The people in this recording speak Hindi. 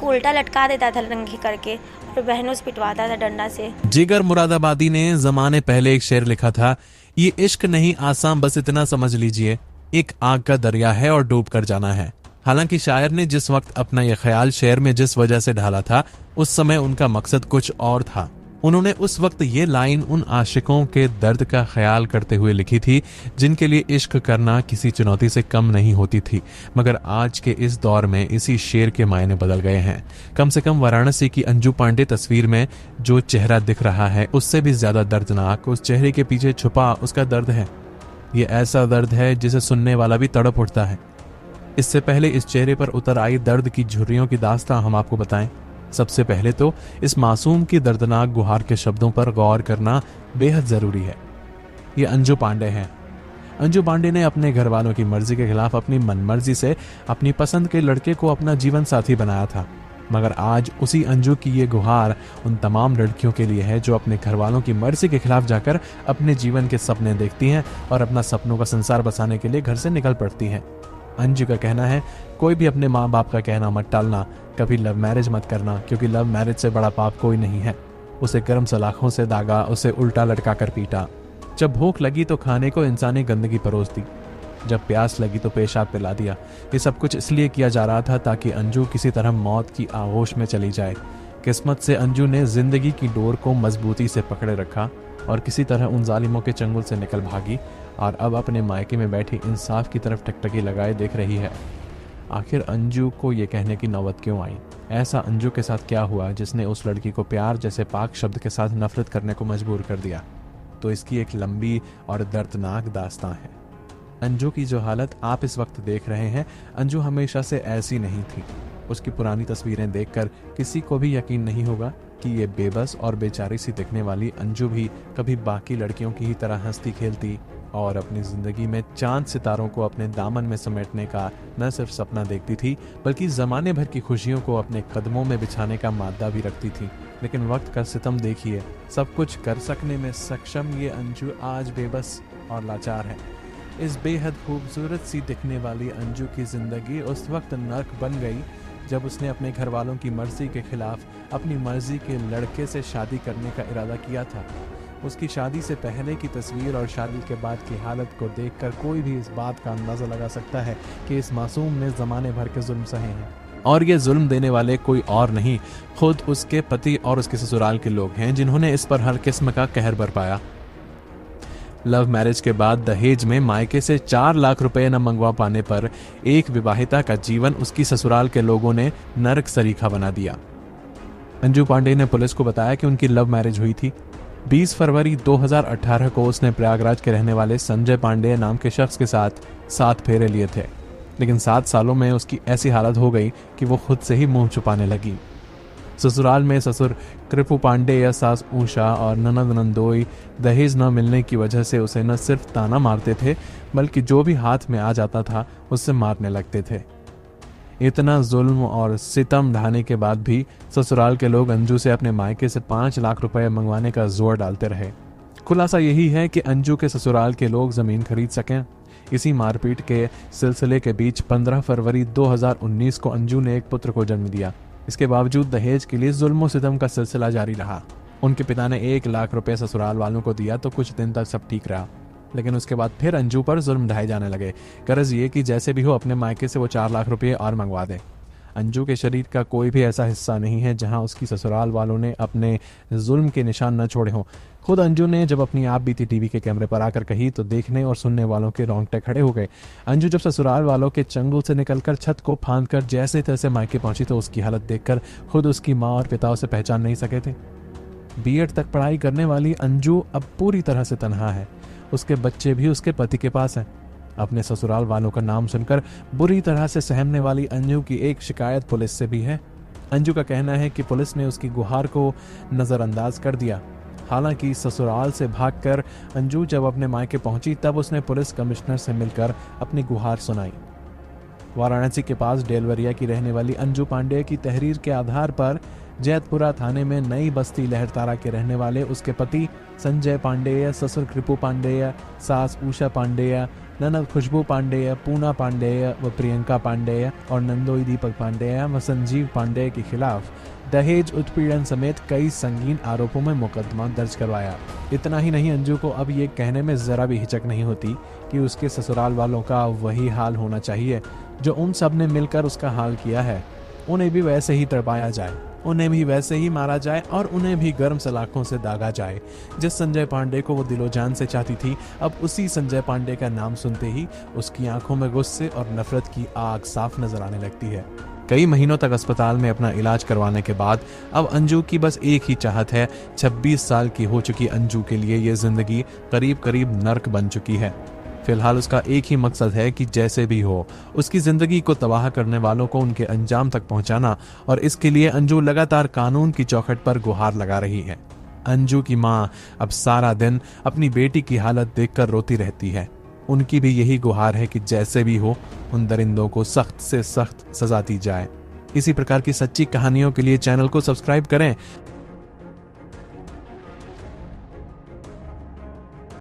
उसको उल्टा लटका देता था नंगी करके और बहनों से पिटवाता था डंडा से। जिगर मुरादाबादी ने जमाने पहले एक शेर लिखा था, ये इश्क नहीं आसान, बस इतना समझ लीजिए, एक आग का दरिया है और डूब कर जाना है। हालांकि शायर ने जिस वक्त अपना यह ख्याल शेर में जिस वजह से ढाला था, उस समय उनका मकसद कुछ और था। उन्होंने उस वक्त ये लाइन उन आशिकों के दर्द का ख्याल करते हुए लिखी थी जिनके लिए इश्क करना किसी चुनौती से कम नहीं होती थी। मगर आज के इस दौर में इसी शेर के मायने बदल गए हैं। कम से कम वाराणसी की अंजू पांडे तस्वीर में जो चेहरा दिख रहा है, उससे भी ज्यादा दर्दनाक उस चेहरे के पीछे छुपा उसका दर्द है। ये ऐसा दर्द है जिसे सुनने वाला भी तड़प उठता है। इससे पहले इस चेहरे पर उतर आई दर्द की झुर्रियों की दास्तां हम आपको बताएं। सबसे पहले तो इस मासूम की दर्दनाक गुहार के शब्दों पर गौर करना बेहद जरूरी है। ये अंजू पांडे हैं। अंजू पांडे ने अपने घर वालों की मर्जी के खिलाफ अपनी मनमर्जी से अपनी पसंद के लड़के को अपना जीवन साथी बनाया था। मगर आज उसी अंजू की ये गुहार उन तमाम लड़कियों के लिए है जो अपने घर वालों की मर्जी के खिलाफ जाकर अपने जीवन के सपने देखती हैं और अपना सपनों का संसार बसाने के लिए घर से निकल पड़ती हैं। अंजू का कहना है, कोई भी अपने माँ बाप का कहना मत टालना, कभी लव मैरिज मत करना, क्योंकि लव मैरिज से बड़ा पाप कोई नहीं है। उसे गर्म सलाखों से दागा, उसे उल्टा लटका कर पीटा। जब भूख लगी तो खाने को इंसानी गंदगी परोस दी, जब प्यास लगी तो पेशाब पिला दिया। ये सब कुछ इसलिए किया जा रहा था ताकि अंजू किसी तरह मौत की आगोश में चली जाए। किस्मत से अंजू ने जिंदगी की डोर को मजबूती से पकड़े रखा और किसी तरह उन जालिमों के चंगुल से निकल भागी और अब अपने मायके में बैठी इंसाफ की तरफ टकटकी लगाए देख रही है। आखिर अंजू को ये कहने की नौबत क्यों आई? ऐसा अंजू के साथ क्या हुआ जिसने उस लड़की को प्यार जैसे पाक शब्द के साथ नफरत करने को मजबूर कर दिया? तो इसकी एक लंबी और दर्दनाक दास्तां है। अंजू की जो हालत आप इस वक्त देख रहे हैं, अंजू हमेशा से ऐसी नहीं थी। उसकी पुरानी तस्वीरें देखकर किसी को भी यकीन नहीं होगा कि ये बेबस और बेचारी सी दिखने वाली अंजू भी कभी बाकी लड़कियों की ही तरह हंसती खेलती और अपनी जिंदगी में चांद सितारों को अपने दामन में समेटने का न सिर्फ सपना देखती थी, बल्कि जमाने भर की खुशियों को अपने कदमों में बिछाने का मादा भी रखती थी। लेकिन वक्त का सितम देखिए, सब कुछ कर सकने में सक्षम ये अंजू आज बेबस और लाचार है। इस बेहद खूबसूरत सी दिखने वाली अंजू की जिंदगी उस वक्त नर्क बन गई जब उसने अपने घर वालों की मर्जी के खिलाफ अपनी मर्जी के लड़के से शादी करने का इरादा किया था। उसकी शादी से पहले की तस्वीर और शादी के बाद की हालत को देखकर कोई भी इस बात का अंदाजा लगा सकता है कि इस मासूम ने जमाने भर के जुल्म सहे हैं। और ये जुल्म देने वाले कोई और नहीं, खुद उसके पति और उसके ससुराल के लोग हैं जिन्होंने इस पर हर किस्म का कहर बरपाया। लव मैरिज के बाद दहेज में मायके से 4 लाख रुपए न मंगवा पाने पर एक विवाहिता का जीवन उसकी ससुराल के लोगों ने नरक सरीखा बना दिया। अंजू पांडे ने पुलिस को बताया कि उनकी लव मैरिज हुई थी। 20 फरवरी 2018 को उसने प्रयागराज के रहने वाले संजय पांडे नाम के शख्स के साथ 7 फेरे लिए थे, लेकिन 7 सालों में उसकी ऐसी हालत हो गई कि वो खुद से ही मुंह छुपाने लगी। ससुराल में ससुर कृपु पांडे या सास ऊषा और ननद नंदोई दहेज न मिलने की वजह से उसे न सिर्फ ताना मारते थे, बल्कि जो भी हाथ में आ जाता था उससे मारने लगते थे। इतना जुल्म और सितम ढाने के बाद भी ससुराल के लोग अंजू से अपने मायके से 5 लाख रुपए मंगवाने का जोर डालते रहे। खुलासा यही है कि अंजू के ससुराल के लोग जमीन खरीद सकें। इसी मारपीट के सिलसिले के बीच 15 फरवरी 2019 को अंजू ने एक पुत्र को जन्म दिया। इसके बावजूद दहेज के लिए जुल्म सितम का सिलसिला जारी रहा। उनके पिता ने 1 लाख रुपए ससुराल वालों को दिया तो कुछ दिन तक सब ठीक रहा, लेकिन उसके बाद फिर अंजू पर जुल्म ढाए जाने लगे। गरज ये कि जैसे भी हो अपने मायके से वो 4 लाख रुपए और मंगवा दे। अंजू के शरीर का कोई भी ऐसा हिस्सा नहीं है जहां उसकी ससुराल वालों ने अपने जुल्म के निशान न छोड़े हों। खुद अंजू ने जब अपनी आप बीती टीवी के कैमरे पर आकर कही तो देखने और सुनने वालों के रोंगटे खड़े हो गए। अंजू जब ससुराल वालों के चंगुल से निकलकर छत को फांदकर जैसे तैसे मायके पहुंची तो उसकी हालत देखकर खुद उसकी माँ और पिता उसे पहचान नहीं सके थे। बीएड तक पढ़ाई करने वाली अंजू अब पूरी तरह से तनहा है। उसके बच्चे भी उसके पति के पास हैं। अपने ससुराल वालों का नाम सुनकर बुरी तरह से सहमने वाली अंजू की एक शिकायत पुलिस से भी है। अंजू का कहना है कि पुलिस ने उसकी गुहार को नजरअंदाज कर दिया। हालांकि ससुराल से भागकर अंजू जब अपने मायके पहुंची तब उसने पुलिस कमिश्नर से मिलकर अपनी गुहार सुनाई। वाराणसी के पास डेलवरिया की रहने वाली अंजू पांडे की तहरीर के आधार पर जैतपुरा थाने में नई बस्ती लहरतारा के रहने वाले उसके पति संजय पांडेय, ससुर कृपू पांडेय, सास उषा पांडेय, ननद खुशबू पांडेय, पूना पांडेय व प्रियंका पांडेय और नंदोई दीपक पांडेय व संजीव पांडेय के खिलाफ दहेज उत्पीड़न समेत कई संगीन आरोपों में मुकदमा दर्ज करवाया। इतना ही नहीं, अंजू को अब ये कहने में जरा भी हिचक नहीं होती कि उसके ससुराल वालों का वही हाल होना चाहिए जो उन सब ने मिलकर उसका हाल किया है। उन्हें भी वैसे ही तड़पाया जाए, उन्हें भी वैसे ही मारा जाए और उन्हें भी गर्म सलाखों से दागा जाए। जिस संजय पांडे को वो दिलो जान से चाहती थी, अब उसी संजय पांडे का नाम सुनते ही उसकी आंखों में गुस्से और नफरत की आग साफ नजर आने लगती है। कई महीनों तक अस्पताल में अपना इलाज करवाने के बाद अब अंजू की बस एक ही चाहत है। 26 साल की हो चुकी अंजू के लिए ये जिंदगी करीब करीब नर्क बन चुकी है। फिलहाल उसका एक ही मकसद है कि जैसे भी हो उसकी जिंदगी को तबाह करने वालों को उनके अंजाम तक पहुंचाना, और इसके लिए अंजू लगातार कानून की चौखट पर गुहार लगा रही है। अंजू की मां अब सारा दिन अपनी बेटी की हालत देखकर रोती रहती है। उनकी भी यही गुहार है कि जैसे भी हो उन दरिंदों को सख्त से सख्त सजा दी जाए। इसी प्रकार की सच्ची कहानियों के लिए चैनल को सब्सक्राइब करें।